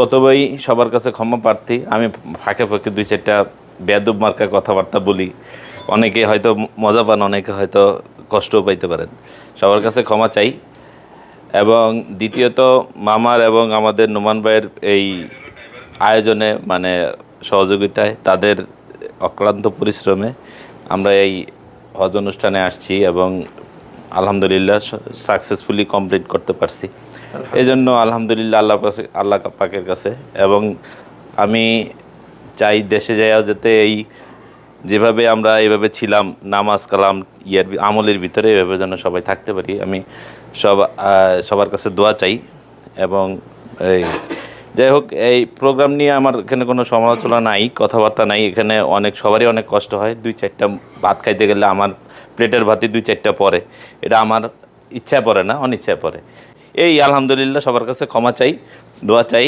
প্রথমেই সবার কাছে ক্ষমা প্রার্থী। আমি ফাঁকে ফাঁকে দুই চারটা বেয়াদব মার্কা কথাবার্তা বলি, অনেকে হয়তো মজা পান, অনেকে হয়তো কষ্টও পাইতে পারেন। সবার কাছে ক্ষমা চাই। এবং দ্বিতীয়ত মামার এবং আমাদের নোমান ভাইয়ের এই আয়োজনে মানে সহযোগিতায়, তাদের অক্লান্ত পরিশ্রমে আমরা এই হজ অনুষ্ঠানে আসছি এবং আলহামদুলিল্লাহ সাকসেসফুলি কমপ্লিট করতে পারছি। এই জন্য আলহামদুলিল্লাহ আল্লাহ পাকের কাছে। এবং আমি চাই দেশে যাইয়া যাতে এই যেভাবে আমরা এইভাবে ছিলাম নামাজ কালাম আমলের ভিতরে, এভাবে যেন সবাই থাকতে পারি। আমি সবার কাছে দোয়া চাই। এবং এই যাই হোক, এই প্রোগ্রাম নিয়ে আমার এখানে কোনো সমালোচনা নাই, কথাবার্তা নাই। এখানে সবারই অনেক কষ্ট হয়। দুই চারটা ভাত খাইতে গেলে আমার প্লেটের ভাতই দুই চারটা পরে, এটা আমার ইচ্ছায় পড়ে না, অনিচ্ছায় পড়ে। এই আলহামদুলিল্লাহ সবার কাছে ক্ষমা চাই, দোয়া চাই।